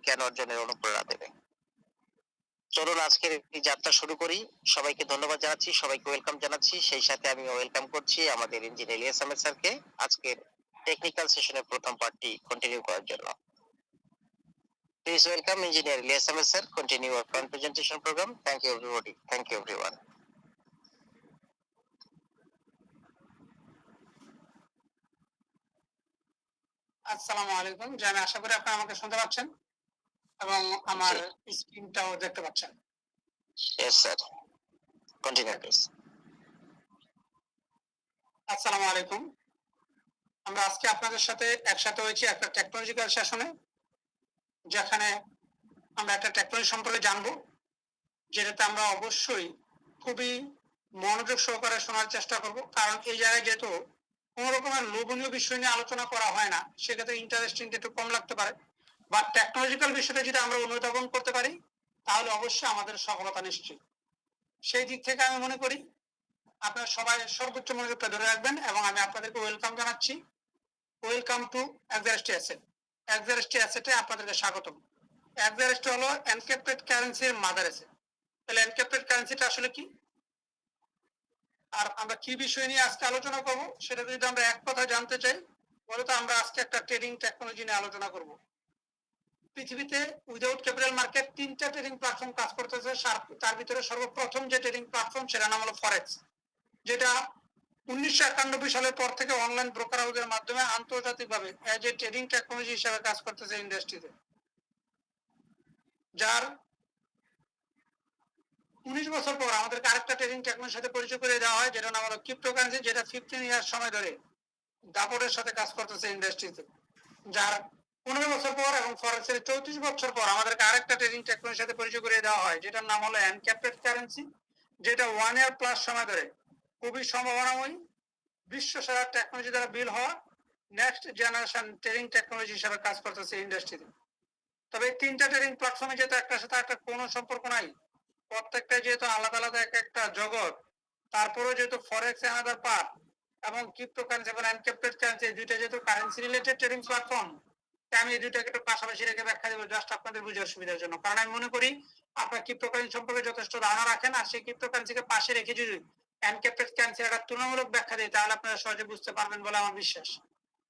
জ্ঞান অর্জনের অনুপ্রেরণা দেবে। চলুন আজকের এই যাত্রা শুরু করি। সবাইকে ধন্যবাদ জানাচ্ছি, সবাইকে ওয়েলকাম জানাচ্ছি। সেই সাথে আমি ওয়েলকাম করছি আমাদের ইঞ্জিনিয়ার ইলিয়াস আহমেদ স্যারকে আজকের টেকনিক্যাল সেশনের প্রথম পার্টটি কন্টিনিউ করার জন্য। Please welcome Engineer Ilyas Ahmed sir. Continue our front presentation program. Thank you everybody. Thank you everyone. আসসালামু আলাইকুম। আমি আশা করি আপনারা আমাকে শুনতে পাচ্ছেন এবং আমার স্ক্রিনটাও দেখতে পাচ্ছেন। Yes sir. Continue please. আসসালামু আলাইকুম। আমরা আজকে আপনাদের সাথে একসাথে হয়েছি একটা টেকনোলজিক্যাল সেশনে, যেখানে আমরা একটা টেকনোলজি সম্পর্কে জানবো, যেটাতে আমরা অবশ্যই খুবই মনোযোগ সহকারে শোনার চেষ্টা করব। কারণ এই জায়গায় যেহেতু কোনো রকমের লোভনীয় বিষয় নিয়ে আলোচনা করা হয় না, সেক্ষেত্রে ইন্টারেস্টিং একটু কম লাগতে পারে। বা টেকনোলজিক্যাল বিষয়টা যদি আমরা অনুধাবন করতে পারি, তাহলে অবশ্যই আমাদের সফলতা নিশ্চিত। সেই দিক থেকে আমি মনে করি আপনারা সবাই সর্বোচ্চ মনোযোগটা ধরে রাখবেন এবং আমি আপনাদেরকে ওয়েলকাম জানাচ্ছি। Welcome to XRST asset. XRST অ্যাসেটে আপনাদেরকে স্বাগতম। এক্সারএসটি হলো এনক্রিপ্টেড কারেন্সির মাদার অ্যাসেট। তাহলে এনক্রিপ্টেড কারেন্সিটা আসলে কি, আর আমরা কি বিষয় নিয়ে আজকে আলোচনা করব, সেটা যদি আমরা এক কথা জানতে চাই, বলে তো আমরা আজকে একটা ট্রেডিং টেকনোলজি নিয়ে আলোচনা করব। পৃথিবীতে উইদাউট ক্যাপিটাল মার্কেট 3টা ট্রেডিং প্ল্যাটফর্ম কাজ করতেছে। তার ভিতরে সর্বপ্রথম যে ট্রেডিং প্ল্যাটফর্ম, সেটার নাম হলো ফরেক্স, যেটা 1991 সালের পর থেকে অনলাইন ব্রোকার হাউসের মাধ্যমে আন্তর্জাতিকভাবে এজ এ ট্রেডিং টেকনোলজি হিসেবে কাজ করতেছে ইন্ডাস্ট্রিতে, যার 19 বছর পর আমাদেরকে আরেকটা ট্রেডিং টেকনোলজির সাথে পরিচয় করে দেওয়া হয়, যেটা নাম হলো ক্রিপ্টোকারেন্সি, যেটা 15 ইয়ার সময় ধরে দাপটের সাথে কাজ করতেছে ইন্ডাস্ট্রিতে, যার 15 বছর পর এবং ফরেক্সের 34 বছর পর আমাদেরকে আরেকটা ট্রেডিং টেকনোলজির সাথে পরিচয় করে দেওয়া হয়, যেটার নাম হলো এনক্রিপ্টেড কারেন্সি, যেটা 1 ইয়ার প্লাস সময় ধরে খুবই সম্ভাবনাময়ী বিশ্ব সেরা টেকনোলজি দ্বারা বিল হওয়া নেক্সট জেনারেশন ট্রেডিং টেকনোলজি হিসেবে কাজ করতেছে ইন্ডাস্ট্রিতে। তবে এই 3টা ট্রেডিং প্ল্যাটফর্মে যেহেতু একটার সাথে একটা কোনো সম্পর্ক নাই, প্রত্যেকটা যেহেতু আলাদা আলাদা এক একটা জগৎ, তারপরেও যেহেতু ফরেক্স আনাদার পার্ট এবং ক্রিপ্টোকারেন্সি এবং এনক্রিপ্টেড কারেন্সি, দুইটা যেহেতু কারেন্সি রিলেটেড ট্রেডিং প্ল্যাটফর্ম, আমি এই দুইটাকে একটু পাশাপাশি রেখে ব্যাখ্যা দেবো জাস্ট আপনাদের বুঝার সুবিধার জন্য। কারণ আমি মনে করি আপনার ক্রিপ্টোকারেন্সি সম্পর্কে যথেষ্ট ধারণা রাখেন, আর সেই ক্রিপ্টোকারেন্সিকে পাশে রেখে যদি এনক্রিপ্টেড কারেন্সি একটা তুলনামূলক ব্যাখ্যা দিই, তাহলে আপনারা সহজে বুঝতে পারবেন বলে আমার বিশ্বাস।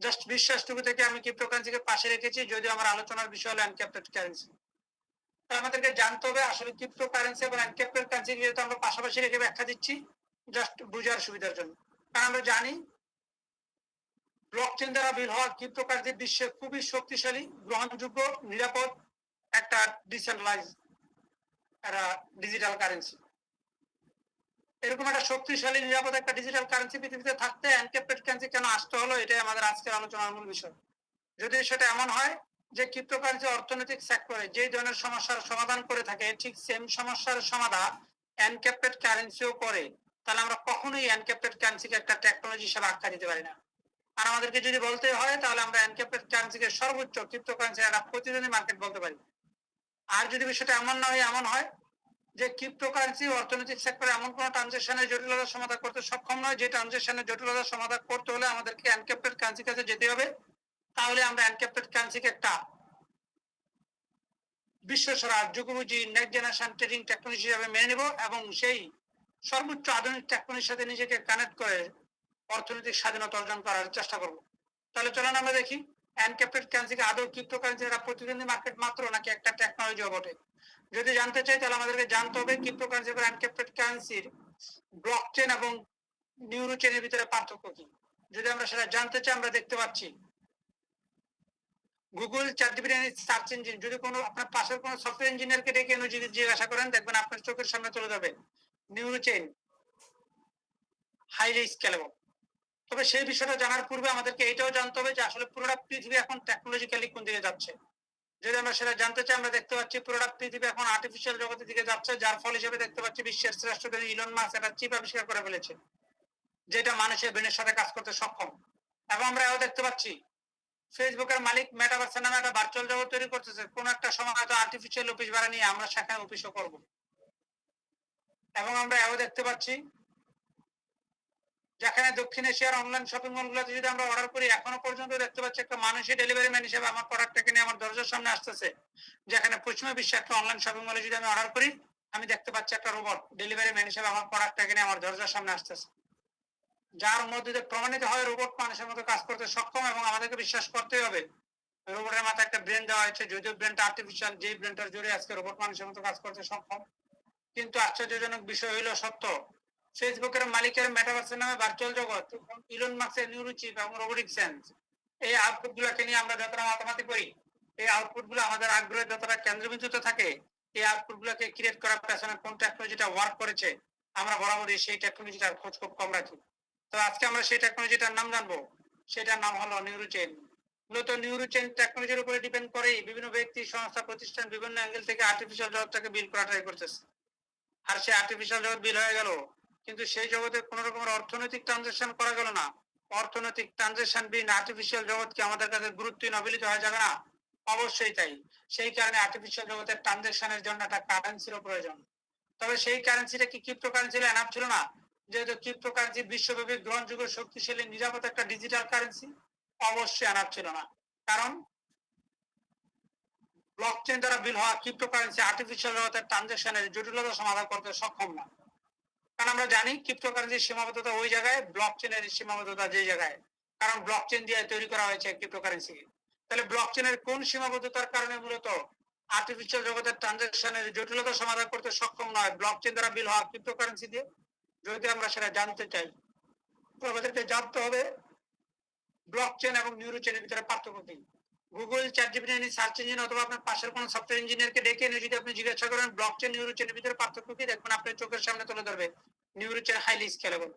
জাস্ট বিশ্বাসটুকু থেকে আমি ক্রিপ্টোকারেন্সিকে পাশে রেখেছি, যদিও আমার আলোচনার বিষয় হলো এনক্রিপ্টেড কারেন্সি। আমাদেরকে জানতে হবে আসলে ক্রিপ্টোকারেন্সি এবং এনক্রিপ্টেড কারেন্সি যেহেতু আমরা পাশাপাশি রেখে ব্যাখ্যা দিচ্ছি জাস্ট বুঝার সুবিধার জন্য। কারণ আমরা জানি ব্লকচেন দ্বারা বিল হওয়া ক্রিপ্টোকারেন্সি বিশ্বের খুবই শক্তিশালী, গ্রহণযোগ্য, নিরাপদ একটা ডিসেন্ট্রালাইজ একটা ডিজিটাল কারেন্সি। এরকম একটা শক্তিশালী, নিরাপদ একটা ডিজিটাল কারেন্সি পৃথিবীতে থাকতে এনক্রিপ্টেড কারেন্সি কেন আসতে হলো, এটাই আমাদের আজকের আলোচনার মূল বিষয়। যদি সেটা এমন হয় যে ক্রিপ্টোকারেন্সি অর্থনৈতিক সেক্টরে যে ধরনের সমস্যার সমাধান করে থাকে, ঠিক সেম সমস্যার সমাধান এনক্রিপ্টেড কারেন্সিও করে, তাহলে আমরা কখনোই এনক্রিপ্টেড কারেন্সিকে একটা টেকনোলজি হিসেবে আখ্যা দিতে পারি না। আর আমাদেরকে যদি বলতে হয়, তাহলে আমরা এনক্রিপ্টেড কারেন্সিকে সর্বোচ্চ ক্রিপ্টোকারেন্সি একটা প্রতিদ্বন্দ্বী মার্কেট বলতে পারি। আর যদি বিষয়টা এমন না হয়, এমন হয় যে ক্রিপ্টোকারেন্সি অর্থনৈতিক সেক্টরে এমন কোনো ট্রানজাকশনের জটিলতা সমাধান করতে সক্ষম নয়, যে ট্রানজাকশনের জটিলতা সমাধান করতে হলে আমাদেরকে এনক্রিপ্টেড কারেন্সির কাছে যেতে হবে, তাহলে আমরা এনক্রিপ্টেড কারেন্সিকে একটা বিশ্বসেরা যুগোপযোগী নেক্সট জেনারেশন ট্রেডিং টেকনোলজি হিসেবে মেনে নেব এবং সেই সর্বোচ্চ আধুনিক টেকনোলজির সাথে নিজেকে কানেক্ট করে অর্থনৈতিক স্বাধীনতা অর্জন করার চেষ্টা করব। তাহলে চলুন আমরা দেখি এনক্রিপ্টেড কারেন্সিকে আদৌ ক্রিপ্টোকারেন্সি একটা প্রতিদ্বন্দ্বী মার্কেট মাত্র নাকি একটা টেকনোলজিও বটে। যদি জানতে চাই, তাহলে আমাদেরকে জানতে হবে ক্রিপ্টোকারেন্সি এবং এনক্রিপ্টেড কারেন্সির ব্লকচেন এবং নিউরোচেনের ভিতরে পার্থক্য কি। যদি আমরা সেটা জানতে চাই, আমরা দেখতে পাচ্ছি গুগল, চ্যাটজিপিটি সার্চ ইঞ্জিন, যদি কোনো আপনার পাশের কোনো সফটওয়্যার ইঞ্জিনিয়ারকে ডেকে এনে যদি জিজ্ঞাসা করেন, দেখবেন আপনার চোখের সামনে চলে যাবে নিউরোচেন হাইলি স্কেলেবল। তবে সেই বিষয়টা জানার পূর্বে আমাদেরকে এটাও জানতে হবে যে আসলে পুরোটা পৃথিবী এখন টেকনোলজিক্যালি কোন দিকে যাচ্ছে। যদি আমরা সেটা জানতে চাই, আমরা দেখতে পাচ্ছি পুরোটা পৃথিবী এখন আর্টিফিশিয়াল জগতের দিকে যাচ্ছে, যার ফল হিসেবে দেখতে পাচ্ছি বিশ্বের শ্রেষ্ঠ ইলন মাস্ক একটা চিপ আবিষ্কার করে ফেলেছে, যেটা মানুষের ব্রেনের সাথে কাজ করতে সক্ষম। এবং আমরা এও দেখতে পাচ্ছি ফেসবুকের মালিক মেটাভার্স নামে একটা ভার্চুয়াল জগৎ তৈরি করতেছে, কোন একটা সময় হয়তো আর্টিফিশিয়াল অফিস ভাড়া নিয়ে আমরা সেখানে অফিসও করব। এবং আমরা এও দেখতে পাচ্ছি যেখানে দক্ষিণ এশিয়ার অনলাইন শপিং মলগুলোতে যদি আমরা অর্ডার করি, এখনো পর্যন্ত দেখতে পাচ্ছি একটা মানুষই ডেলিভারি ম্যান হিসেবে আমার প্রোডাক্টটাকে নিয়ে আমার দরজার সামনে আসতেছে। যেখানে পশ্চিমা বিশ্বে একটা অনলাইন শপিং মলে যদি আমি অর্ডার করি, আমি দেখতে পাচ্ছি একটা রোবট ডেলিভারি ম্যান হিসেবে আমার প্রোডাক্টটাকে নিয়ে আমার দরজার সামনে আসতেছে, যার মধ্যে দিয়ে প্রমাণিত হয় রোবট মানুষের মতো কাজ করতে সক্ষম। এবং আমাদেরকে বিশ্বাস করতেই হবে রোবটের মাথায় একটা ব্রেন দেওয়া হয়েছে, যদিও ব্রেনটা আর্টিফিশিয়াল, যেই ব্রেনটার জোরে আজকে রোবট মানুষের মতো কাজ করতে সক্ষম। কিন্তু আশ্চর্যজনক বিষয় হইল সত্য, ফেসবুকের মালিকের মেটাভার্সের নামে ভার্চুয়াল জগৎ, ইলন মাস্কের নিউরোচিপ এবং রোবোটিক সেন্স, এই আউটপুট গুলোকে নিয়ে আমরা যতটা মাতামাতি করি, এই আউটপুট গুলো আমাদের আগ্রহের যতটা কেন্দ্রবিন্দুতে থাকে, এই আউটপুট গুলোকে ক্রিয়েট করার পেছনে কোন টেকনোলজিটা ওয়ার্ক করেছে, আমরা বরাবরই সেই টেকনোলজিটার খোঁজ খুব কম রাখি। তো আজকে আমরা সেই টেকনোলজিটার নাম জানবো, সেটার নাম হলো নিউরোচেন। মূলত নিউরোচেন টেকনোলজির উপরে ডিপেন্ড করে বিভিন্ন ব্যক্তি, সংস্থা, প্রতিষ্ঠান বিভিন্ন অ্যাঙ্গেল থেকে আর্টিফিশিয়াল জগৎটাকে বিল করা ট্রাই করতেছে। আর সে আর্টিফিশিয়াল জগৎ বিল হয়ে গেল, কিন্তু সেই জগতে কোন রকমের অর্থনৈতিক ট্রানজাকশন করা গেল না। অর্থনৈতিক ট্রানজাকশন বিন আর্টিফিশিয়াল জগৎ কি আমাদের কাছে গুরুত্বহীন অবহেলিত হয়ে যাবে না? অবশ্যই তাই। সেই কারণে আর্টিফিশিয়াল জগতের ট্রানজাকশনের জন্য একটা কারেন্সির প্রয়োজন। তবে সেই কারেন্সিটা কি ক্রিপ্টোকারেন্সি এনাফ ছিল না? যেহেতু ক্রিপ্টোকারেন্সি বিশ্বব্যাপী গ্রহণযোগ্য, শক্তিশালী, নিরাপদ একটা ডিজিটাল কারেন্সি, অবশ্যই এনাফ ছিল না। কারণ ব্লকচেন দ্বারা বিল হওয়া ক্রিপ্টোকারেন্সি আর্টিফিশিয়াল জগতের ট্রানজাকশনের জটিলতা সমাধান করতে সক্ষম না। কারণ আমরা জানি ক্রিপ্টোকারেন্সির সীমাবদ্ধতা ওই জায়গায়, ব্লকচেনের সীমাবদ্ধতা যে জায়গায়। কারণ ব্লকচেন দিয়ে তৈরি করা হয়েছে ক্রিপ্টোকারেন্সি। তাহলে ব্লকচেনের কোন সীমাবদ্ধতার কারণে মূলত আর্টিফিশিয়াল জগতের ট্রানজাকশনের জটিলতা সমাধান করতে সক্ষম নয় ব্লকচেন দ্বারা বিল হওয়া ক্রিপ্টোকারেন্সি দিয়ে? যদি আমরা সেটা জানতে চাই, তো আমাদেরকে জানতে হবে ব্লকচেন এবং নিউরোচেনের ভিতরে পার্থক্য কি। গুগল, চ্যাটজিপিটি সার্চ ইঞ্জিন অথবা আপনার পাশের কোনো সফটওয়্যার ইঞ্জিনিয়ারকে ডেকে এনে যদি আপনি জিজ্ঞাসা করেন ব্লকচেন নিউরোচেনের ভিতরে পার্থক্য কি, দেখবেন আপনার চোখের সামনে তুলে ধরবে NeuroChain highly scalable,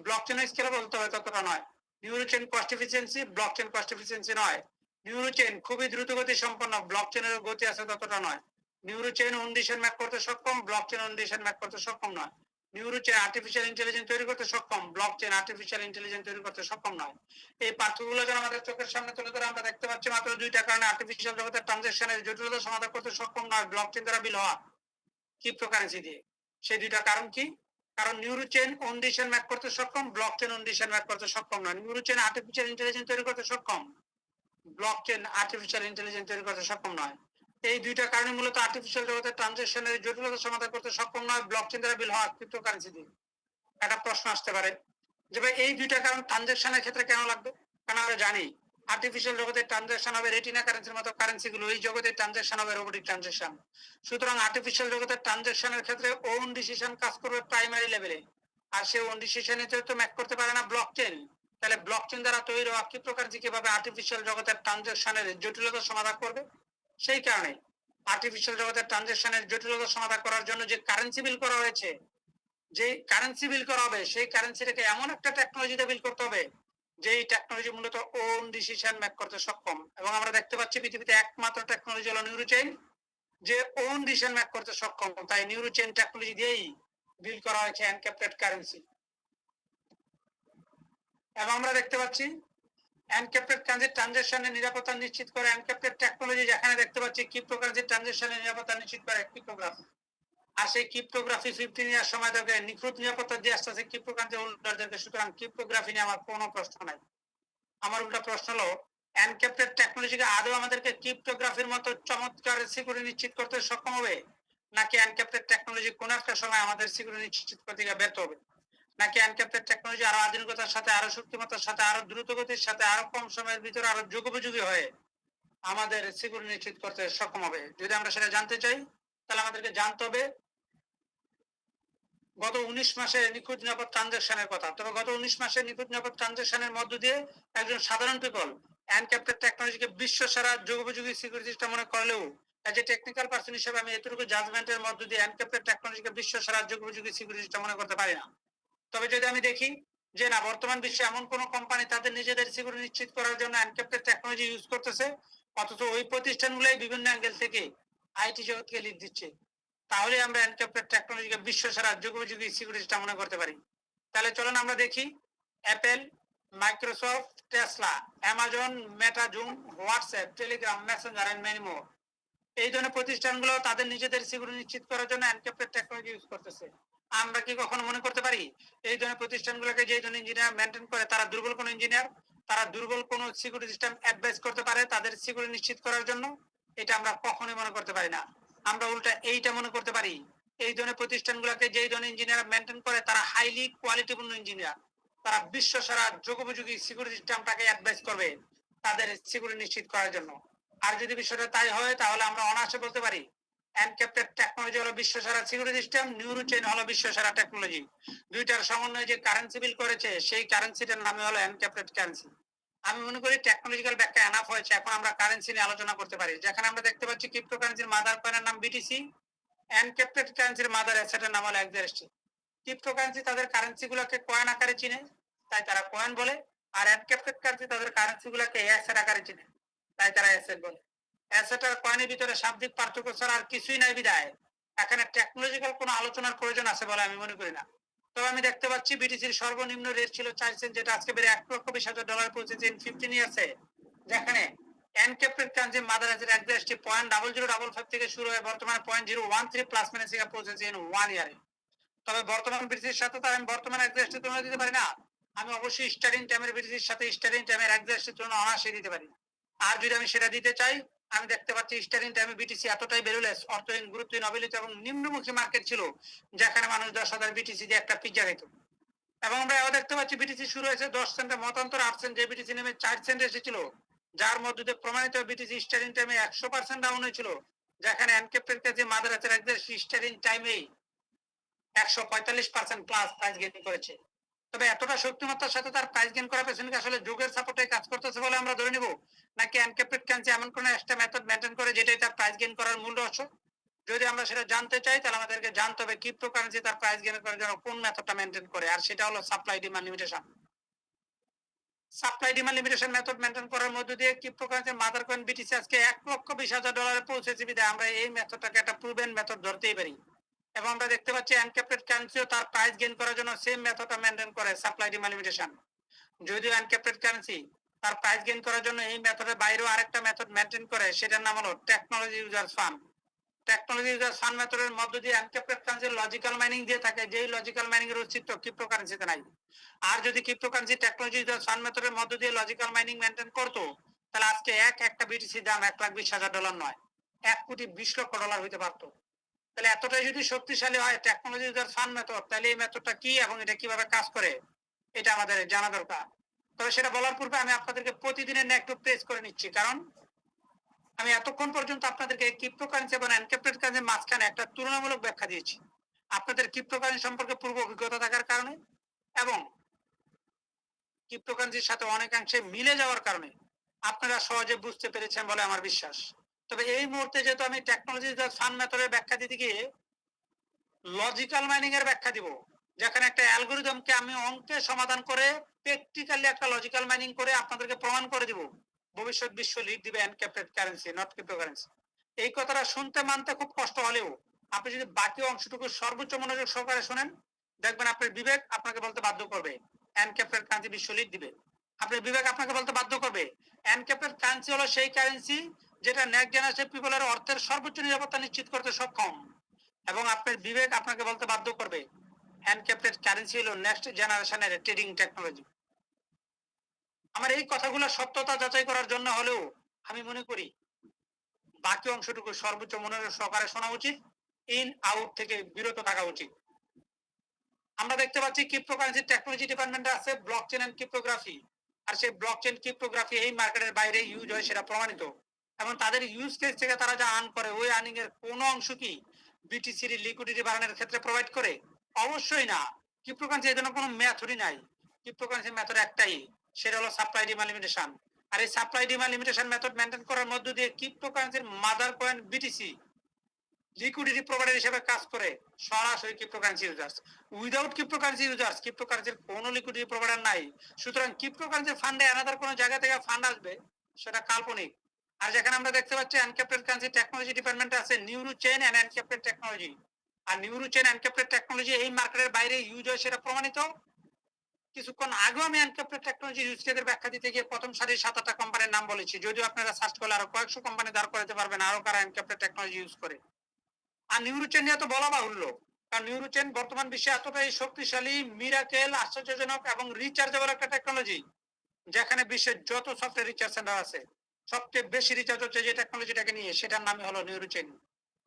blockchain scalable, তবে ততটা নয়। NeuroChain cost efficiency, blockchain cost efficiency নয়। নিউরোচেন খুবই দ্রুত গতি সম্পন্ন, ব্লকচেনের গতি আছে ততটা নয়। নিউরোচেন অন্ডিশন ম্যাপ করতে সক্ষম, ব্লকচেন অন্ডিশন ম্যাপ করতে সক্ষম নয়। নিউরোচেন আর্টিফিশিয়াল ইন্টেলিজেন্স তৈরি করতে সক্ষম, ব্লকচেন আর্টিফিশিয়াল ইন্টেলিজেন্স তৈরি করতে সক্ষম নয়। এই পার্থক্যগুলো যেন আমাদের চোখের সামনে তুলে ধরে আমরা দেখতে পাচ্ছি মাত্র দুইটা কারণে আর্টিফিশিয়াল জগতের ট্রানজাকশনের জটিলতা সমাধান করতে সক্ষম নয় ব্লকচেন দ্বারা বিল হওয়া ক্রিপ্টোকারেন্সি দিয়ে। সেই দুইটা কারণ কি? কারণ নিউরোচেন অন্ডিশন ম্যাপ করতে সক্ষম, ব্লকচেন অন্ডিশন ম্যাপ করতে সক্ষম নয়। নিউরোচেন আর্টিফিশিয়াল ইন্টেলিজেন্স তৈরি করতে সক্ষম, ব্লকচেন আর্টিফিশিয়াল ইন্টেলিজেন্স তৈরি করতে সক্ষম নয়। এই দুইটা কারণে মূলত আর্টিফিশিয়াল জগতের ট্রানজাকশনের জটিলতা সমাধান করতে সক্ষম নয় ব্লকচেন দ্বারা বিল হওয়া ক্রিপ্টোকারেন্সি দিয়ে। একটা প্রশ্ন আসতে পারে যে ভাই এই দুইটা কারণ ট্রানজাকশনের ক্ষেত্রে কেন লাগবে? কারণ আমরা জানি আর্টিফিশিয়াল জগতের ট্রানজাকশন হবে রেটিনা কারেন্সির মতো কারেন্সি গুলো, এই জগতের ট্রানজাকশন হবে রোবোটিক ট্রানজাকশন। সুতরাং আর্টিফিশিয়াল জগতের ট্রানজাকশনের ক্ষেত্রে ওন ডিসিশন কাজ করবে প্রাইমারি লেভেলে, আর সে ওন ডিসিশনে তো ম্যাক করতে পারে না ব্লকচেন। তাহলে ব্লকচেন দ্বারা তৈরি হওয়া ক্রিপ্টোকারেন্সি কিভাবে আর্টিফিশিয়াল জগতের ট্রানজাকশনের জটিলতা সমাধান করবে? সেই কারণে আর্টিফিশিয়াল জগতের ট্রানজাকশনের জটিলতা সমাধান করার জন্য যে কারেন্সি বিল করা হয়েছে, যে কারেন্সি বিল করা হবে, সেই কারেন্সিটাকে এমন একটা টেকনোলজিতে বিল করতে হবে যেই টেকনোলজি মূলত ওন ডিসিশন মেক করতে সক্ষম। এবং আমরা দেখতে পাচ্ছি পৃথিবীতে একমাত্র টেকনোলজি হলো নিউরোচেন, যে ওন ডিসিশন মেক করতে সক্ষম। তাই নিউরোচেন টেকনোলজি দিয়েই বিল করা হয়েছে এনক্রিপ্টেড কারেন্সি। এবং আমরা দেখতে পাচ্ছি এনক্রিপ্টেড কারেন্সি ট্রানজাকশনের নিরাপত্তা নিশ্চিত করে এনক্রিপ্টেড টেকনোলজি, যেখানে দেখতে পাচ্ছি ক্রিপ্টোকারেন্সি ট্রানজাকশনের নিরাপত্তা নিশ্চিত করে ক্রিপ্টোগ্রাফি। আর সেই ক্রিপ্টোগ্রাফি 15 ইয়ার সময় ধরে নিখুঁত নিরাপত্তা দিয়ে আসতেছে ক্রিপ্টোকারেন্সি হোল্ডারদেরকে। সুতরাং ক্রিপ্টোগ্রাফি নিয়ে আমার কোনো প্রশ্ন নাই। আমার উল্টা প্রশ্ন হলো এনক্রিপ্টেড টেকনোলজিকে আদৌ আমাদেরকে ক্রিপ্টোগ্রাফির মতো চমৎকার সিকিউরিটি নিশ্চিত করতে সক্ষম হবে, নাকি এনক্রিপ্টেড টেকনোলজি কোনো একটা সময় আমাদের সিকিউরিটি নিশ্চিত করতে গিয়ে ব্যর্থ হবে, নাকি এনক্রিপ্টেড টেকনোলজি আরো আধুনিকতার সাথে, আরো শক্তিমত্তার সাথে, আরো দ্রুত গতির সাথে, আরো কম সময়ের ভিতরে আরো যুগোপযোগী হয়ে আমাদের সিকিউরিটি নিশ্চিত করতে সক্ষম হবে? যদি আমরা সেটা জানতে চাই, তাহলে আমাদেরকে জানতে হবে গত 19 মাসে নিখুঁত নিরাপদ ট্রানজাকশনের কথা। তবে গত 19 মাসে নিখুঁত নিরাপদ ট্রানজাকশনের মধ্য দিয়ে একজন সাধারণ পিপল এনক্রিপ্টেড টেকনোলজিকে বিশ্ব সেরা যুগোপযোগী সিকিউরিটি সিস্টেম মনে করলেও এজ এ টেকনিক্যাল পার্সন হিসেবে আমি এতটুকু জাজমেন্টের মধ্য দিয়ে এনক্রিপ্টেড টেকনোলজিকে বিশ্ব সেরা যুগোপযোগী সিকিউরিটি সিস্টেম মনে করতে পারি না। তবে যদি আমি দেখি যে না, বর্তমান বিশ্বে এমন কোন কোম্পানি তাদের নিজেদের সিকিউরিটি নিশ্চিত করার জন্য এনক্রিপ্টেড টেকনোলজি ইউজ করতেছে, অথচ ওই প্রতিষ্ঠানগুলোই বিভিন্ন অ্যাঙ্গেল থেকে আইটি জগৎকে লিড দিচ্ছে, তাহলে আমরা এনক্রিপ্টেড টেকনোলজিকে বিশ্ব সেরা যুগোপযোগী সিকিউরিটি সিস্টেম মনে করতে পারি। তাহলে চলুন আমরা দেখি Apple, Microsoft, Tesla, Amazon, Meta, Zoom, WhatsApp, Telegram, Messenger and many more, এই ধরনের প্রতিষ্ঠানগুলো তাদের নিজেদের সিকিউরিটি নিশ্চিত করার জন্য এনক্রিপ্টেড টেকনোলজি ইউজ করতেছে। আমরা কি কখনো মনে করতে পারি এই ধরনের প্রতিষ্ঠানগুলোকে যে ধরনের ইঞ্জিনিয়ার মেনটেন করে তারা দুর্বল কোনো ইঞ্জিনিয়ার, তারা দুর্বল কোনো সিকিউরিটি সিস্টেম অ্যাডভাইস করতে পারে তাদের সিকিউরিটি নিশ্চিত করার জন্য? এটা আমরা কখনোই মনে করতে পারি না। আমরা উল্টা এইটা মনে করতে পারি এই ধরনের প্রতিষ্ঠানগুলোকে যেই ধরনের ইঞ্জিনিয়ার মেনটেন করে তারা হাইলি কোয়ালিটিপূর্ণ ইঞ্জিনিয়ার, তারা বিশ্ব সারা যুগোপযোগী সিকিউরিটি সিস্টেমটাকে অ্যাডভাইস করবে তাদের সিকিউরিটি নিশ্চিত করার জন্য। আর যদি বিষয়টা তাই হয় তাহলে আমরা অনায়াসে বলতে পারি এনক্রিপ্টেড টেকনোলজি হলো বিশ্বসেরা সিকিউরিটি সিস্টেম, নিউরোচেইন হলো বিশ্বসেরা টেকনোলজি। দুইটার সমন্বয়ে যে কারেন্সি বিল করেছে সেই কারেন্সিটার নামে হলো এনক্রিপ্টেড কারেন্সি। আমি মনে করি টেকনোলজিক্যাল ব্যাখ্যা এনাফ হয়েছে, এখন আমরা কারেন্সি নিয়ে আলোচনা করতে পারি। যেখানে আমরা দেখতে পাচ্ছি ক্রিপ্টোকারেন্সির মাদার কয়েনের নাম বিটিসি, এনক্রিপ্টেড কারেন্সির মাদার অ্যাসেটের নাম হলো এক্সআরএসটি। ক্রিপ্টোকারেন্সি তাদের কারেন্সি গুলোকে কয়েন আকারে চিনে, তাই তারা কয়েন বলে। আর এনক্রিপ্টেড কারেন্সি তাদের কারেন্সি গুলোকে অ্যাসেট আকারে চিনে, তাই তারা অ্যাসেট বলে। অ্যাসেট আর কয়েনের ভিতরে শাব্দিক পার্থক্য ছাড়া আর কিছুই নাই বিদায় এখানে টেকনোলজিক্যাল কোনো আলোচনার প্রয়োজন আছে বলে আমি মনে করি না। তবে আমি দেখতে পাচ্ছি বিটিসির সর্বনিম্ন রেট ছিল 4 সেন্ট, যেটা আজকে বেড়ে $1,20,000 পৌঁছেছে ইন 15 ইয়ার্সে। যেখানে এনক্রিপ্টেড কারেন্সি মাদার অ্যাসেট এক্সআরএসটি 0.0055 থেকে শুরু হয়ে বর্তমানে 0.013 প্লাস মাইনাস থেকে পৌঁছেছে ইন 1 ইয়ারে। তবে বর্তমান বিটিসির সাথে তো আমি বর্তমান এক্সআরএসটি তুলনা দিতে পারি না। আমি অবশ্যই স্টার্টিং টাইমের বিটিসির সাথে স্টার্টিং টাইমের এক্সআরএসটি তুলনা অনায়াসে দিতে পারি। আর যদি আমি সেটা দিতে চাই, আমি দেখতে পাচ্ছি স্টার্টিং টাইমে বিটিসি এতটাই বেরোলেস, অর্থহীন, গুরুত্বহীন, অবহেলিত এবং নিম্নমুখী মার্কেট ছিল, যেখানে মানুষ 10,000 বিটিসি দিয়ে একটা পিজ্জা খেত। এবং আমরা এও দেখতে পাচ্ছি বিটিসি শুরু হয়েছে 10 সেন্টে, মতান্তর 8 সেন্ট, যে বিটিসি নেমে 4 সেন্ট এসেছিল, যার মধ্যে দিয়ে প্রমাণিত বিটিসি স্টার্টিং টাইমে 100% ডাউন হয়েছিল। যেখানে এনক্রিপ্টেড কাছে মাদার আছে স্টার্টিং টাইমেই 145% প্লাস প্রাইস গেইন করেছে। তবে এতটা শক্তিমত্তার সাথে তার প্রাইস গেইন করার পেছনে আসলে যুগের সাপোর্টে কাজ করতেছে বলে আমরা ধরে নিব, নাকি এনক্রিপ্টেড কারেন্সি এমন কোন একটা মেথড মেনটেন করে যেটাই তার প্রাইস গেইন করার মূল রহস্য? যদি আমরা সেটা জানতে চাই তাহলে আমাদেরকে জানতে হবে ক্রিপ্টোকারেন্সি তার প্রাইস গেইন করার জন্য কোন মেথডটা মেনটেন করে, আর সেটা হলো supply demand limitation. Supply demand limitation method maintain করার মধ্য দিয়ে ক্রিপ্টোকারেন্সির মাদার কয়েন বিটিসি আজকে $1,20,000 পৌঁছেছে বিধায় আমরা এই মেথডটাকে একটা প্রুভেন মেথড ধরতেই পারি। এবং আমরা দেখতে পাচ্ছি এনক্রিপ্টেড কারেন্সিও তার প্রাইস গেইন করার জন্য সেম মেথডটা মেনটেন করে, সাপ্লাই ডিমান্ড লিমিটেশন। যদিও এনক্রিপ্টেড কারেন্সি তার প্রাইস গেইন করার জন্য এই মেথডের বাইরেও আরেকটা মেথড মেনটেন করে, সেটার নাম হলো technology users fund. Technology users fund মেথডের মধ্য দিয়ে এনক্রিপ্টেড কারেন্সি লজিক্যাল মাইনিং দিয়ে থাকে, যেই লজিক্যাল মাইনিং এর অস্তিত্ব ক্রিপ্টোকারেন্সিতে নাই। আর যদি ক্রিপ্টোকারেন্সি টেকনোলজি ইউজার্স ফান্ড মেথডের মধ্য দিয়ে লজিক্যাল মাইনিং মেনটেন করতো, তাহলে আজকে একটা বিটিসি দাম $1,20,000 নয়, $1,20,00,000 হইতে পারতো। তাহলে এতটাই যদি শক্তিশালী হয় টেকনোলজি ইউজার্স ফান্ড মেথড, তাহলে এই মেথডটা কি এবং এটা কিভাবে কাজ করে এটা আমাদের জানা দরকার। তবে সেটা বলার পূর্বে আমি আপনাদেরকে প্রতিদিনের ন্যায় একটু প্রেস করে নিচ্ছি, কারণ আমি এতক্ষণ পর্যন্ত আপনাদেরকে ক্রিপ্টোকারেন্সি এবং এনক্রিপ্টেড কারেন্সির মাঝখানে একটা তুলনামূলক ব্যাখ্যা দিয়েছি। আপনাদের ক্রিপ্টোকারেন্সি সম্পর্কে পূর্ব অভিজ্ঞতা থাকার কারণে এবং ক্রিপ্টোকারেন্সির সাথে অনেকাংশে মিলে যাওয়ার কারণে আপনারা সহজে বুঝতে পেরেছেন বলে আমার বিশ্বাস। তবে এই মুহূর্তে যেহেতু আমি টেকনোলজি ফান্ড মেথডের ব্যাখ্যা দিতে গিয়ে লজিক্যাল মাইনিং এর ব্যাখ্যা দিব, যেখানে একটা অ্যালগরিদমকে আমি অঙ্কে সমাধান করে প্র্যাকটিক্যালি একটা লজিক্যাল মাইনিং করে আপনাদেরকে প্রমাণ করে দিব ভবিষ্যৎ বিশ্ব লিড দিবে এনক্রিপ্টেড কারেন্সি, নট ক্রিপ্টোকারেন্সি। এই কথাটা শুনতে মানতে খুব কষ্ট হলেও আপনি যদি বাকি অংশটুকু সর্বোচ্চ মনোযোগ সহকারে শুনেন, দেখবেন আপনার বিবেক আপনাকে বলতে বাধ্য করবে এনক্রিপ্টেড কারেন্সি বিশ্ব লিড দিবে। আপনার বিবেক আপনাকে বলতে বাধ্য করবে এনক্রিপ্টেড কারেন্সি হলো সেই কারেন্সি যেটা নেক্সট জেনারেশন পিপলের অর্থের সর্বোচ্চ নিরাপত্তা নিশ্চিত করতে সক্ষম। এবং আপনার বিবেক আপনাকে বলতে বাধ্য করবে এনক্রিপ্টেড কারেন্সি হলো নেক্সট জেনারেশনের ট্রেডিং টেকনোলজি। আমার এই কথাগুলো সত্যতা যাচাই করার জন্য হলেও আমি মনে করি বাকি অংশটুকু সর্বোচ্চ মনোযোগ সহকারে শোনা উচিত, ইন আউট থেকে বিরত থাকা উচিত। আমরা দেখতে পাচ্ছি ক্রিপ্টোকারেন্সি টেকনোলজি ডিপার্টমেন্টে আছে ব্লকচেন এন্ড ক্রিপ্টোগ্রাফি, আর সেই ব্লকচেন ক্রিপ্টোগ্রাফি এই মার্কেটের বাইরে ইউজ হয় সেটা প্রমাণিত। এবং তাদের ইউজ কেস থেকে তারা যা আর্ন করে ওই আর্নিং এর কোনো অংশ কি বিটিসির লিকুইডিটি বাড়ানোর ক্ষেত্রে প্রোভাইড করে? অবশ্যই না। ক্রিপ্টোকারেন্সি এর জন্য কোনো মেথডই নাই। ক্রিপ্টোকারেন্সি মেথড একটাই, সেটা হলো সাপ্লাই ডিমান্ড লিমিটেশন। আর এই supply demand limitation method maintain করার মধ্য দিয়ে ক্রিপ্টোকারেন্সির mother coin BTC liquidity provider হিসেবে কাজ করে সরাসরি cryptocurrency users. Without cryptocurrency users ক্রিপ্টোকারেন্সির কোনো লিকুইডিটি প্রোভাইডার নাই। সুতরাং ক্রিপ্টোকারেন্সি ফান্ডে আলাদা কোনো জায়গা থেকে ফান্ড আসবে সেটা কাল্পনিক। আর যেখানে আমরা দেখতে পাচ্ছি এনক্রিপ্টেড কারেন্সি টেকনোলজি ডিপার্টমেন্টে আছে নিউরোচেইন and encrypted technology. R নিউরোচেইন encrypted technology এই মার্কেটের বাইরে ইউজ হয় সেটা প্রমাণিত। কিছুক্ষণ আগেও আমি এনক্রিপ্টেড টেকনোলজি ইউজ কেসের ব্যাখ্যা দিতে গিয়ে প্রথম সারির 7-8টা কোম্পানির নাম বলেছি, যদিও আপনারা সার্চ করলে আরো কয়েকশো কোম্পানি দাঁড় করাতে পারবেন আরো কারা এনক্রিপ্টেড টেকনোলজি ইউজ করে। আর নিউরোচেইন নিয়ে তো বলা বাহুল্য, কারণ নিউরোচেন বর্তমান বিশ্বে এতটাই শক্তিশালী, মিরাকেল, আশ্চর্যজনক এবং রিচার্জেবল একটা টেকনোলজি, যেখানে বিশ্বের যত সফটওয়্যার রিচার্জ সেন্টার আছে সবচেয়ে বেশি রিচার্জ হচ্ছে যে টেকনোলজিটাকে নিয়ে, সেটার নামই হলো নিউরোচেন।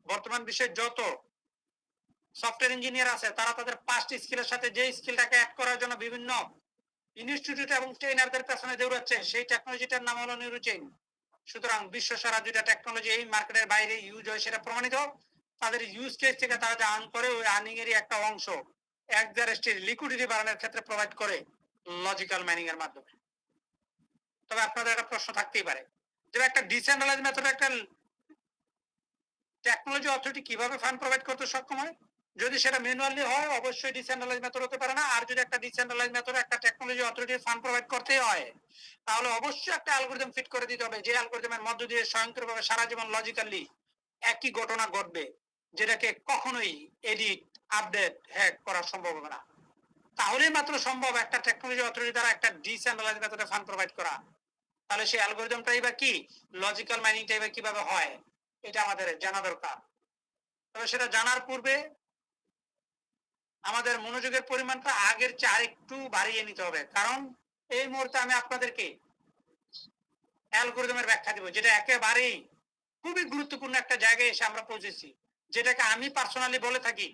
বর্তমান বিশ্বের যত সফটওয়্যার ইঞ্জিনিয়ার আছে তারা তাদের 5টি স্কিলের সাথে যে স্কিলটাকে অ্যাড করার জন্য বিভিন্ন ইনস্টিটিউট এবং ট্রেনারদের পেছনে দৌড়াচ্ছে, সেই টেকনোলজিটার নাম হলো নিউরোচেন। সুতরাং বিশ্ব সারা দুইটা টেকনোলজি এই মার্কেটের বাইরে ইউজ হয়, সেটা প্রমাণিত। তাদের ইউজ কেস থেকে তারা যা আর্ন করে ওই আর্নিং এরই একটা অংশ এক্সারেস্টের লিকুইডিটি বাড়ানোর ক্ষেত্রে প্রোভাইড করে লজিক্যাল মাইনিং এর মাধ্যমে। তবে আপনাদের একটা প্রশ্ন থাকতেই পারে যে একটা ডিসেন্ট্রালাইজ মেথডে একটা টেকনোলজি অথরিটি কিভাবে ফান্ড প্রোভাইড করতে সক্ষম হয়? যদি সেটা ম্যানুয়ালি হয় অবশ্যই ডিসেন্ট্রালাইজ মেথড হতে পারে না। আর যদি একটা ডিসেন্ট্রালাইজ মেথড একটা টেকনোলজি অথরিটির ফান্ড প্রোভাইড করতে হয়, তাহলে অবশ্যই একটা অ্যালগরিদম ফিট করে দিতে হবে, যে অ্যালগরিদমের মধ্য দিয়ে স্বয়ংক্রিয়ভাবে সারা জীবন লজিক্যালি একই ঘটনা ঘটবে, যেটাকে কখনোই এডিট, আপডেট, হ্যাক করা সম্ভব হবে না। তাহলেই মাত্র সম্ভব একটা টেকনোলজি অথরিটি দ্বারা একটা ডিসেন্ট্রালাইজ মেথডে ফান্ড প্রোভাইড করা। তাহলে সেই অ্যালগরিদমটাই বা কি, লজিক্যাল মাইনিংটাই বা কিভাবে হয়, এটা আমাদের জানা দরকার। তবে সেটা জানার পূর্বে আমাদের মনোযোগের পরিমাণটা আগের চেয়ে আরেকটু বাড়িয়ে নিতে হবে, কারণ এই মুহূর্তে আমি আপনাদেরকে অ্যালগরিদমের ব্যাখ্যা দিব, যেটা একেবারেই খুবই গুরুত্বপূর্ণ একটা জায়গায় এসে আমরা পৌঁছেছি, যেটাকে আমি পার্সোনালি বলে থাকি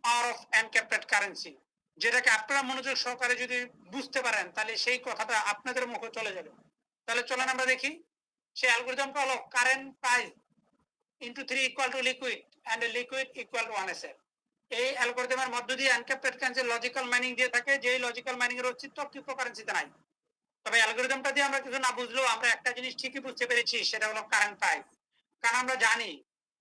পাওয়ার অফ এনক্রিপ্টেড কারেন্সি। যেটাকে আপনারা মনোযোগ সহকারে যদি বুঝতে পারেন, তাহলে সেই কথাটা আপনাদের মুখে চলে যাবে। তাহলে চলেন আমরা দেখি। সেই অ্যালগরিদমটা হলো current price into 3 equal to liquid and liquid equal to 1 এই অ্যালগরিদমের মধ্য দিয়ে এনক্রিপ্টেড কারেন্সি লজিক্যাল মাইনিং দিয়ে থাকে, যেই লজিক্যাল মাইনিং এর অস্তিত্ব ক্রিপ্টোকারেন্সিতে নাই। তবে অ্যালগরিদমটা দিয়ে আমরা কিছু না বুঝলেও আমরা একটা জিনিস ঠিকই বুঝতে পেরেছি, সেটা হলো কারেন্ট প্রাইস। কারণ আমরা জানি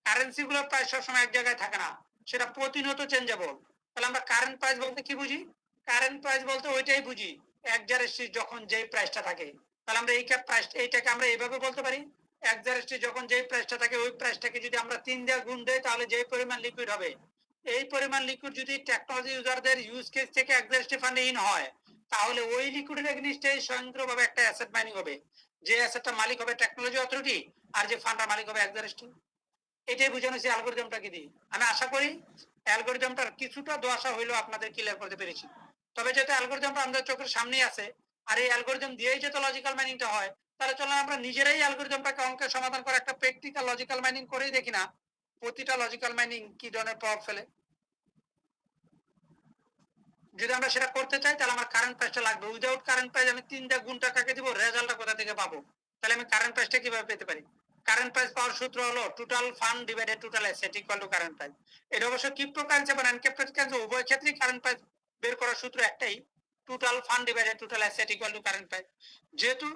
কারেন্সি গুলোর প্রাইস সবসময় এক জায়গায় থাকে না, সেটা প্রতিনিয়ত চেঞ্জেবল। তাহলে আমরা কারেন্ট প্রাইস বলতে কি বুঝি? কারেন্ট প্রাইস বলতে ওইটাই বুঝি এক্সারেস্টি যখন যেই প্রাইসটা থাকে। তাহলে আমরা এই প্রাইস এইটাকে আমরা এইভাবে বলতে পারি, এক্সারেস্টি যখন যেই প্রাইসটা থাকে ওই প্রাইসটাকে যদি আমরা 3 দিয়ে গুণ দেই, তাহলে যেই পরিমাণ লিকুইড হবে, এই পরিমাণ লিকুইড যদি টেকনোলজি ইউজারদের ইউজ কেস থেকে এক্সারেস্টি ফান্ডে ইন হয়, তাহলে ওই লিকুইডের এগেইনস্টে স্বয়ংক্রিয়ভাবে একটা অ্যাসেট মাইনিং হবে, যে অ্যাসেটটা মালিক হবে টেকনোলজি অথরিটি, আর যে ফান্ডের মালিক হবে এক্সারেস্টি। এটাই বোঝানো হয়েছে অ্যালগরিদমটাকে দিয়ে। আমি আশা করি অ্যালগরিদমটার কিছুটা দোয়াশা হইলেও আপনাদের ক্লিয়ার করতে পেরেছি। তবে যেহেতু অ্যালগরিদমটা আমাদের চোখের সামনেই আছে, আর এই অ্যালগরিদম দিয়েই যেহেতু লজিক্যাল মাইনিংটা হয়, তাহলে চলেন আমরা নিজেরাই অ্যালগরিদমটাকে অঙ্কের সমাধান করে একটা প্র্যাকটিক্যাল লজিক্যাল মাইনিং করেই দেখি না প্রতিটা লজিক্যাল মাইনিং কি ধরনের প্রভাব ফেলে। যদি আমরা সেটা করতে চাই, তাহলে আমার কারেন্ট প্রাইসটা লাগবে। উইদাউট কারেন্ট প্রাইস আমি 3 দিয়ে গুণ টাকাকে দিব, রেজাল্টটা কোথা থেকে পাবো? তাহলে আমি কারেন্ট প্রাইসটা কিভাবে পেতে পারি? কারেন্ট প্রাইস পাওয়ার সূত্র হলো total fund divided total asset equal to current price. এটা অবশ্য ক্রিপ্টোকারেন্সি এবং এনক্রিপ্টেড কারেন্সি উভয় ক্ষেত্রেই কারেন্ট প্রাইস বের করার সূত্র একটাই, total fund divided total asset equal to current price. যেহেতু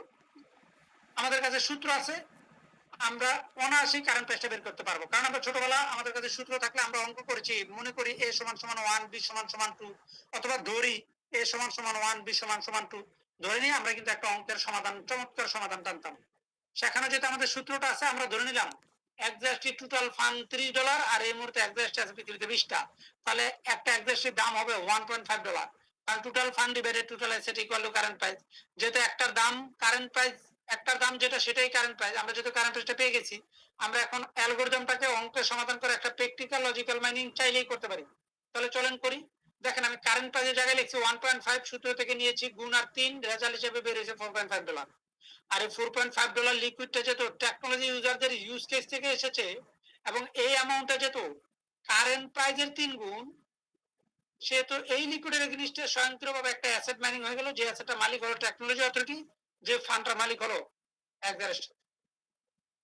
আমাদের কাছে সূত্র আছে, আমরা অনায়াসেই কারেন্ট প্রাইসটা বের করতে পারবো, কারণ আমরা ছোটবেলা আমাদের কাছে সূত্র থাকলে আমরা অঙ্ক করেছি। মনে করি a সমান সমান 1, b সমান সমান 2, অথবা ধরি a সমান সমান 1, b সমান সমান 2, ধরে নিয়ে আমরা কিন্তু একটা অঙ্কের সমাধান, চমৎকার সমাধান টানতাম। সেখানে যেটা আমাদের সূত্রটা আছে, আমরা ধরে নিলাম এক্সাক্টলি টোটাল ফান্ড $30 আর এই মুহূর্তে এক্সাক্ট আছে পৃথিবীতে 20টা, তাহলে একটা এক্সাক্টের দাম হবে $1.5। আর total fund divided total asset equal to current price. যেটা একটার দাম কারেন্ট প্রাইস, একটার দাম যেটা সেটাই কারেন্ট প্রাইস। আমরা যেহেতু কারেন্ট প্রাইসটা পেয়ে গেছি, আমরা এখন অ্যালগরিদমটাকে অঙ্কের সমাধান করে একটা প্র্যাকটিক্যাল লজিক্যাল মাইনিং চাইলেই করতে পারি। তাহলে চলেন করি। দেখেন আমি কারেন্ট প্রাইসের জায়গায় লিখছি 1.5, সূত্র থেকে নিয়েছি গুণ আর 3, রেজাল্ট হিসেবে বের হয়েছে $4.5। আর এই $4.5 লিকুইডটা যেহেতু টেকনোলজি ইউজারদের ইউজ কেস থেকে এসেছে, এবং এই অ্যামাউন্টটা যেহেতু কারেন্ট প্রাইসের 3 গুণ, সেহেতু এই লিকুইডের এগেইনস্টে স্বয়ংক্রিয়ভাবে একটা অ্যাসেট মাইনিং হয়ে গেল, যে অ্যাসেটটা মালিক হলো টেকনোলজি অথরিটি, যে ফান্ডটার মালিক হলো এক্সারেস্ট।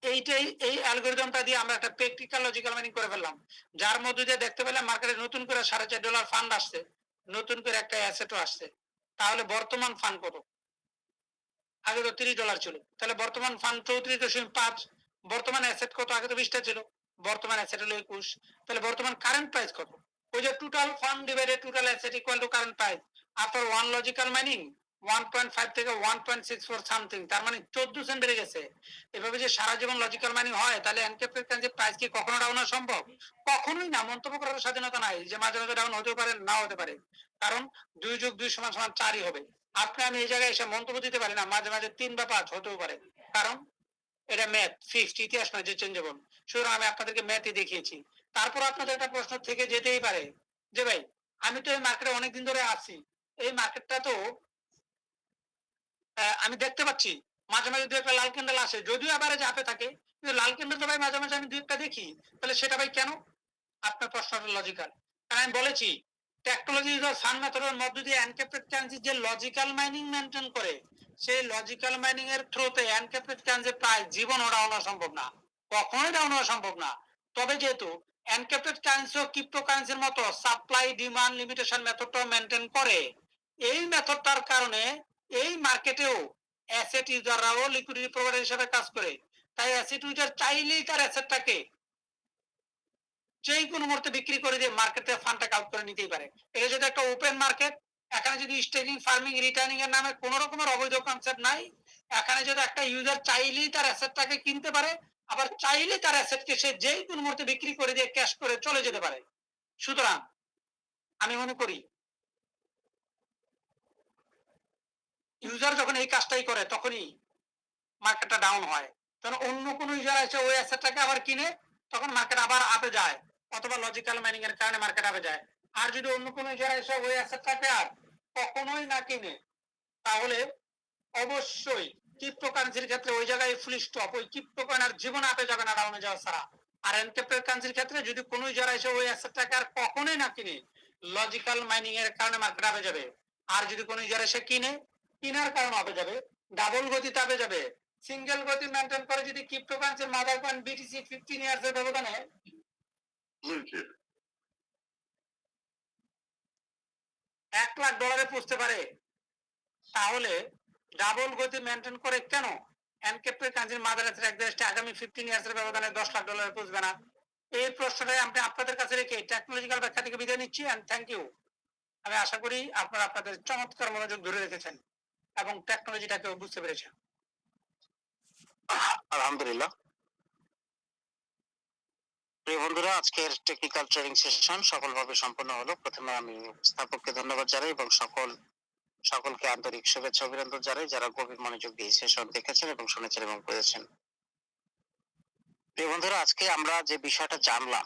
এইটাই এই অ্যালগরিদমটা দিয়ে আমরা একটা প্র্যাকটিক্যাল লজিক্যাল মাইনিং করে ফেললাম, যার মধ্যে দিয়ে দেখতে পেলাম মার্কেটে নতুন করে $4.5 ফান্ড আসছে, নতুন করে একটা অ্যাসেটও আসছে। তাহলে বর্তমান ফান্ড কত? আগে তো $30 ছিল, তাহলে বর্তমান ফান্ড 34.5। বর্তমান অ্যাসেট কত? আগে তো 20টা ছিল, বর্তমান অ্যাসেট হলো 21। তাহলে বর্তমান কারেন্ট প্রাইস কত? ওই যে total fund divided total asset equal to current price after one logical mining 1.5 থেকে 1.64 সামথিং, তার মানে 14 সেন্ট বেড়ে গেছে। এভাবে যে সারা জীবন লজিক্যাল মাইনিং হয়, তাহলে এনক্রিপ্টেড কারেন্সি প্রাইস কি কখনো ডাউন হওয়া সম্ভব? কখনোই না। মন্তব্য করার স্বাধীনতা নাই, যে মাঝে মাঝে ডাউন হতে পারে, না হতে পারে, কারণ 2 যোগ 2 সমান সমান 4ই হবে। আপনি আমি এই জায়গায় এসে মন্তব্য দিতে পারি না মাঝে মাঝে 3 বা 5 হতেও পারে, কারণ এটা ম্যাথ ফিক্সড, ইতিহাস নয় যে চেঞ্জেবল। সুতরাং আমি আপনাদেরকে ম্যাথই দেখিয়েছি। তারপর আপনাদের একটা প্রশ্ন থেকে যেতেই পারে যে ভাই আমি তো এই মার্কেটে অনেকদিন ধরে আছি, এই মার্কেটটা তো আমি দেখতে পাচ্ছি মাঝে মাঝে দু একটা লাল ক্যান্ডেল আসে, যদিও এভারেজ আপে থাকে, কিন্তু লাল ক্যান্ডেল তো ভাই মাঝে মাঝে আমি দু একটা দেখি, তাহলে সেটা ভাই কেন? আপনার প্রশ্নটা লজিক্যাল। কারণ আমি বলেছি টেকনোলজি ইজ সান মেথডের মধ্য দিয়ে এনক্রিপ্টেড কারেন্সি যে লজিক্যাল মাইনিং মেনটেন করে, সেই লজিক্যাল মাইনিং এর থ্রুতে এনক্রিপ্টেড কারেন্সি প্রায় জীবনও ডাউন হওয়া সম্ভব না, কখনোই ডাউন হওয়া সম্ভব না। তবে যেহেতু এনক্রিপ্টেড কারেন্সি ও ক্রিপ্টোকারেন্সির মতো সাপ্লাই ডিমান্ড লিমিটেশন মেথডটাও মেনটেন করে, এই মেথডটার কারণে এই মার্কেটেও অ্যাসেট ইউজাররাও লিকুইডিটি প্রোভাইডার হিসেবে কাজ করে। তাই অ্যাসেট ইউজার চাইলেই তার অ্যাসেটটাকে যেই কোনো মুহূর্তে বিক্রি করে দিয়ে মার্কেটে ফান্ডটা আউট করে নিতেই পারে। এটা যদি একটা ওপেন মার্কেট, এখানে যদি স্টেকিং ফার্মিং রিটার্নিং এর নামে কোন রকমের অবৈধ কনসেপ্ট নাই, এখানে যদি একটা ইউজার চাইলেই তার অ্যাসেটটাকে কিনতে পারে, আবার চাইলে তার অ্যাসেটকে সে যেই কোনো মুহূর্তে বিক্রি করে দিয়ে ক্যাশ করে চলে যেতে পারে। সুতরাং আমি মনে করি ইউজার যখন এই কাজটাই করে তখনই মার্কেটটা ডাউন হয়। তখন অন্য কোনো ইউজার এসে ওই অ্যাসেটটাকে আবার কিনে, তখন মার্কেট আবার আপে যায়, অথবা লজিক্যাল মাইনিং এর কারণে মার্কেট আপে যায়। আর যদি অন্য কোনো ইউজার এসে ওই অ্যাসেটটাকে আর কখনোই না কিনে, তাহলে অবশ্যই ক্রিপ্টোকারেন্সির ক্ষেত্রে ওই জায়গায় ফুল স্টপ, ওই ক্রিপ্টোকয়েন আর জীবনে আপে যাবে না ডাউনে যাওয়া ছাড়া। আর এনক্রিপ্টেড কারেন্সির ক্ষেত্রে যদি কোনো ইউজার এসে ওই অ্যাসেটটাকে আর কখনোই না কিনে, লজিক্যাল মাইনিং এর কারণে মার্কেট আপে যাবে। আর যদি কোনো ইউজার এসে কিনে, কিনার কারণে আপে যাবে, ডাবল গতিতে আপে যাবে। সিঙ্গেল গতি মেনটেন করে যদি ক্রিপ্টোকারেন্সির মাদার কয়েন বিটিসি 15 ইয়ার্স এর ব্যবধানে $1,00,000 পৌঁছতে পারে, তাহলে ডাবল গতি মেনটেন করে কেন এনক্রিপ্টেড কারেন্সির মাদার অ্যাসেট একদেশে আগামী 15 ইয়ার্স এর ব্যবধানে $10,00,000 পৌঁছবে না? এই প্রশ্নটাই আমি আপনাদের কাছে রেখে টেকনোলজিক্যাল ব্যাখ্যা থেকে বিদায় নিচ্ছি। And thank you. আমি আশা করি আপনারা আপনাদের চমৎকার মনোযোগ ধরে রেখেছেন এবং টেকনোলজিটাকে বুঝতে পেরেছেন। আলহামদুলিল্লাহ। প্রিয় বন্ধুরা, আজকের টেকনিক্যাল ট্রেনিং সেশন সফলভাবে সম্পন্ন হলো। প্রথমে আমি স্থাপককে ধন্যবাদ জানাই এবং সকলকে আন্তরিক শুভেচ্ছা অভিনন্দন জানাই যারা গভীর মনোযোগ দিয়ে সেশন দেখেছেন এবং শুনেছেন এবং বুঝেছেন। প্রিয় বন্ধুরা, আজকে আমরা যে বিষয়টা জানলাম